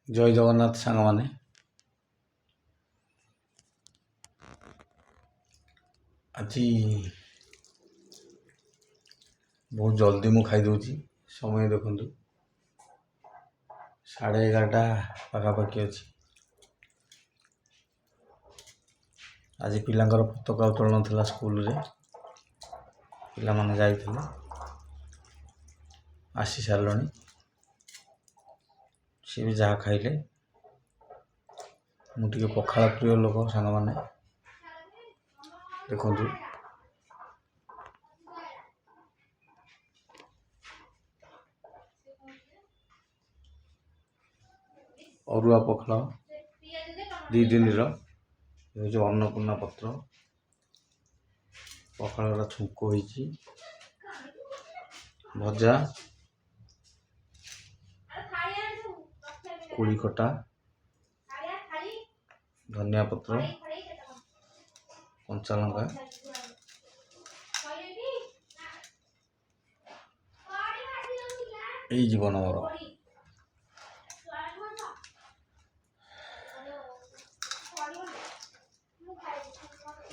ଜୟ ଜଗନ୍ନାଥ ସାଙ୍ଗମାନେ। ଆଜି ବହୁତ ଜଲ୍ଦି ମୁଁ ଖାଇଦେଉଛି। ସମୟ ଦେଖନ୍ତୁ 11:30 ପାଖାପାଖି ଅଛି। ଆଜି ପିଲାଙ୍କର ପତାକା ଉତ୍ତୋଳନ ଥିଲା ସ୍କୁଲରେ। ପିଲାମାନେ ଯାଇଥିଲେ, ଆସି ସାରିଲେଣି। ସିଏ ବି ଯାହା ଖାଇଲେ। ମୁଁ ଟିକେ ପଖାଳ ପ୍ରିୟ ଲୋକ ସାଙ୍ଗମାନେ। ଦେଖନ୍ତୁ ଅରୁଆ ପଖାଳ 2 ଦିନର ଯେଉଁ ଅନ୍ନପୂର୍ଣ୍ଣା ପତ୍ର ପଖାଳର ଛୁଙ୍କ ହୋଇଛି, ଭଜା, କୋଳି ଖଟା, ଧନିଆ ପତ୍ର, କଞ୍ଚା ଲଙ୍କା, ଏଇ ଜୀବନ ମୋର।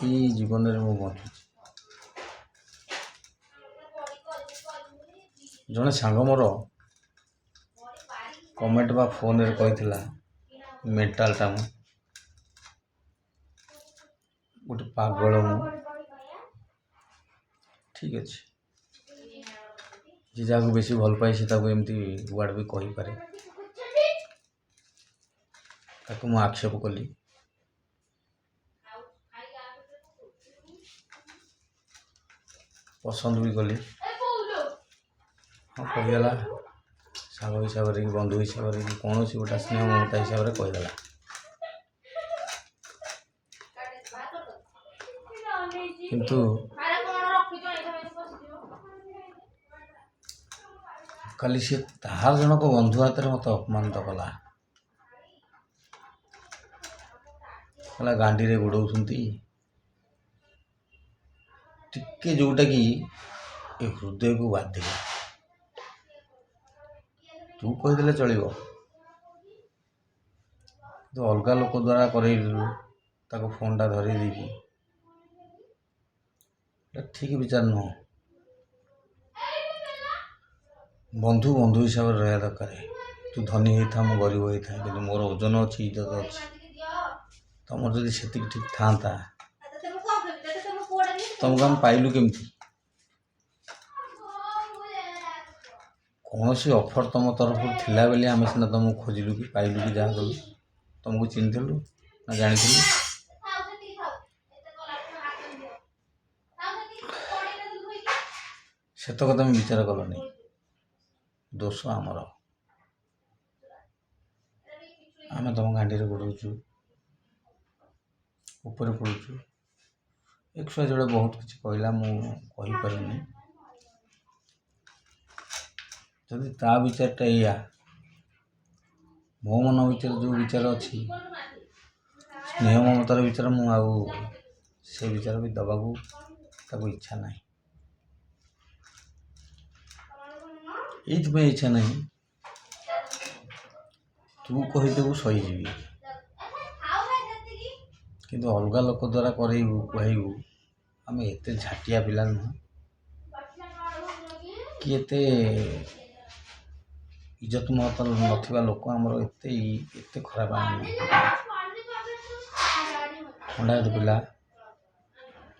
ଏଇ ଜୀବନରେ ମୁଁ ବଞ୍ଚୁଛି। ଜଣେ ସାଙ୍ଗ ମୋର କମେଣ୍ଟ ବା ଫୋନରେ କହିଥିଲା, ମେଣ୍ଟାଲଟା ମୁଁ ଗୋଟେ ପାଗଳ ମୁଁ। ଠିକ୍ ଅଛି, ଯିଏ ଯାହାକୁ ବେଶୀ ଭଲ ପାଏ ସେ ତାକୁ ଏମିତି ୱାର୍ଡ଼ ବି କହିପାରେ। ତାକୁ ମୁଁ ଆକ୍ଷେପ କଲି। ପସନ୍ଦ ବି କଲି। ହଁ, କହିଦେଲା। ସାଙ୍ଗ ହିସାବରେ କି ବନ୍ଧୁ ହିସାବରେ କି କୌଣସି ଗୋଟେ ସ୍ନେହ ମମତା ହିସାବରେ କହିଦେଲା। କିନ୍ତୁ କାଲି ସେ ତାହାର ଜଣକ ବନ୍ଧୁ ହାତରେ ମୋତେ ଅପମାନିତ କଲା। କହିଲା ଗାଣ୍ଡିରେ ଗୋଡ଼ଉଛନ୍ତି। ଟିକେ ଯେଉଁଟାକି ଏ ହୃଦୟକୁ ବାଧିଲା। ତୁ କହିଦେଲେ ଚଳିବ, କିନ୍ତୁ ଅଲଗା ଲୋକ ଦ୍ୱାରା କରେଇଲୁ ତାକୁ ଫୋନ୍ଟା ଧରେଇ ଦେଇକି। এটা ଠିକ୍ ବିଚାର ନୁହଁ। ବନ୍ଧୁ ବନ୍ଧୁ ହିସାବରେ ରହିବା ଦରକାର। ତୁ ଧନୀ ହେଇଥା, ମୁଁ ଗରିବ ହେଇଥାଏ, କିନ୍ତୁ ମୋର ଓଜନ ଅଛି, ଇଜ୍ଜତ ଅଛି। ତମର ଯଦି ସେତିକି ଠିକ୍ ଥାନ୍ତା, ତମକୁ ଆମେ ପାଇଲୁ କେମିତି? କୌଣସି ଅଫର୍ ତମ ତରଫରୁ ଥିଲା ବୋଲି ଆମେ ସିନା ତମକୁ ଖୋଜିଲୁ କି ପାଇଲୁ କି ଯାହା କଲୁ। ତମକୁ ଚିହ୍ନିଥିଲୁ ନା ଜାଣିଥିଲୁ? ସେତକ ତମେ ବିଚାର କଲନି। ଦୋଷ ଆମର। ଆମେ ତମ ଗାଣ୍ଡିରେ ଗୋଡ଼ଉଛୁ, ଉପରେ ପଡ଼ୁଛୁ। ଏକ୍ସଟ୍ରା ଯୋଡ଼େ ବହୁତ କିଛି କହିଲା, ମୁଁ କହିପାରୁନି। ଯଦି ତା ବିଚାରଟା ଏଇଆ, ମୋ ମନ ଭିତରେ ଯେଉଁ ବିଚାର ଅଛି, ସ୍ନେହ ମମତାର ବିଚାର, ମୁଁ ଆଉ ସେ ବିଚାର ବି ଦେବାକୁ ତାକୁ ଇଚ୍ଛା ନାହିଁ। ଏଇଥିପାଇଁ ଇଚ୍ଛା ନାହିଁ, ତୁ କହିଦେବୁ ସହିଯିବି, କିନ୍ତୁ ଅଲଗା ଲୋକ ଦ୍ୱାରା କରେଇବୁ, କହିବୁ। ଆମେ ଏତେ ଝାଟିଆ ପିଲା ନୁହଁ କି ଏତେ ଇଜ୍ଜତ ମହତ ନଥିବା ଲୋକ। ଆମର ଏତେ ଖରାପ ଆମେ ନୁହଁ। ଖଣ୍ଡାୟତ ପିଲା,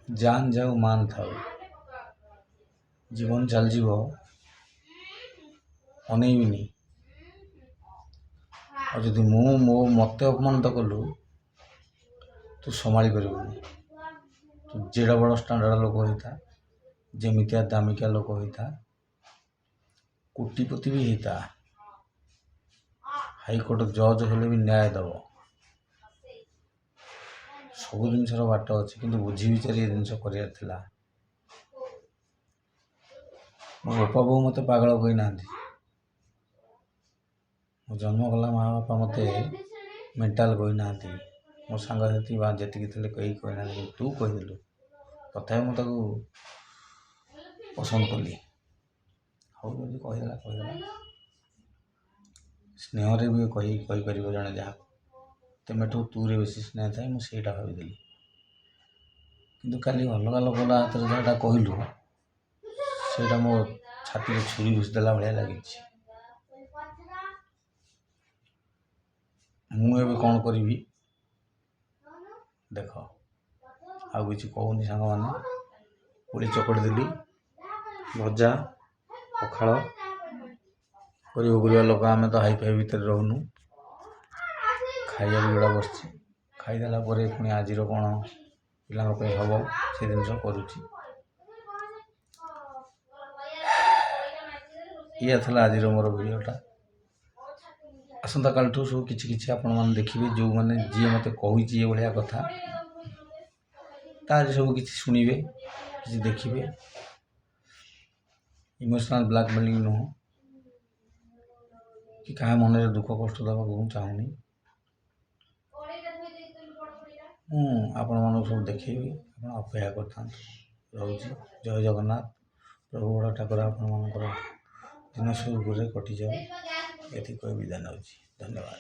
ଜାନ ଯାଉ ମାନ ଥାଉ। ଜୀବନ ଚାଲିଯିବ, ଅନେଇବିନି। ଆଉ ଯଦି ମୋତେ ଅପମାନିତ କଲୁ, ତୁ ସମ୍ଭାଳି ପାରିବୁନି। ତୁ ଯେଡ଼େ ବଡ଼ ଷ୍ଟାଣ୍ଡାର୍ଡ଼ ଲୋକ ହେଇଥା, ଯେମିତିଆ ଦାମିକିଆ ଲୋକ ହେଇଥା, କୋଟିପତି ବି ହେଇଥା, ହାଇକୋର୍ଟ ଜଜ୍ ହେଲେ ବି ନ୍ୟାୟ ଦେବ। ସବୁ ଜିନିଷର ବାଟ ଅଛି, କିନ୍ତୁ ବୁଝି ବିଚାରି ଏ ଜିନିଷ କରିବାର ଥିଲା। ମୋ ବାପା ବୋଉ ମୋତେ ପାଗଳ କହିନାହାନ୍ତି। ମୋ ଜନ୍ମ କଲା ମା ବାପା ମୋତେ ମେଣ୍ଟାଲ କହିନାହାନ୍ତି। ମୋ ସାଙ୍ଗସାଥି ବା ଯେତିକି ଥିଲେ କେହି କହିନାହାନ୍ତି, କିନ୍ତୁ ତୁ କହିଦେଲୁ। ତଥାପି ମୁଁ ତାକୁ ପସନ୍ଦ କଲି। ହଉ, ଯଦି କହିଦେଲା କହିଦେଲା। ସ୍ନେହରେ ବି କହିପାରିବ ଜଣେ ଯାହାକୁ ତୁମେଠୁ ତୁରେ ବେଶୀ ସ୍ନେହ ଥାଏ, ମୁଁ ସେଇଟା ଭାବିଦେଲି। କିନ୍ତୁ କାଲି ଅଲଗା ଲୋକ ହାତରେ ଯାହାଟା କହିଲୁ ସେଇଟା ମୋ ଛାତିରେ ଛୁରୀ ଘୁଷିଦେଲା ଭଳିଆ ଲାଗିଛି। ମୁଁ ଏବେ କ'ଣ କରିବି ଦେଖ, ଆଉ କିଛି କହୁନି ସାଙ୍ଗମାନେ। ପୁଳି ଚକଟି ଦେଲି, ଭଜା, ପଖାଳ। ଗରିବ ଲୋକ ଆମେ ତ ହାଇ ଫାଇ ଭିତରେ ରହୁନୁ। ଖାଇବାକୁ ଯୋଉଟା ବସିଛି, ଖାଇଦେଲା ପରେ ପୁଣି ଆଜିର କ'ଣ ପିଲାଙ୍କ ପାଇଁ ହେବ ସେ ଜିନିଷ କରୁଛି। ଇଏ ଥିଲା ଆଜିର ମୋର ଭିଡ଼ିଓଟା। ଆସନ୍ତାକାଲିଠୁ ସବୁ କିଛି ଆପଣମାନେ ଦେଖିବେ। ଯେଉଁମାନେ ଯିଏ ମୋତେ କହିଛି ଏଭଳିଆ କଥା, ତାରି ସବୁ କିଛି ଶୁଣିବେ, କିଛି ଦେଖିବେ। ଇମୋସନାଲ୍ ବ୍ଲାକମେଲିଂ ନୁହଁ, କି କାହା ମନରେ ଦୁଃଖ କଷ୍ଟ ଦେବାକୁ ମୁଁ ଚାହୁଁନି। ମୁଁ ଆପଣମାନଙ୍କୁ ସବୁ ଦେଖେଇବି, ଆପଣ ଅପେକ୍ଷା କରିଥାନ୍ତୁ। ରହୁଛି, ଜୟ ଜଗନ୍ନାଥ। ପ୍ରଭୁ ବଡ଼ ଠାକୁର ଆପଣମାନଙ୍କର ଦିନ ସୁରୁଖୁରୁରେ କଟିଯାଉ, ଏତିକି କହି ବିଦାୟ ନେଉଛି। ଧନ୍ୟବାଦ।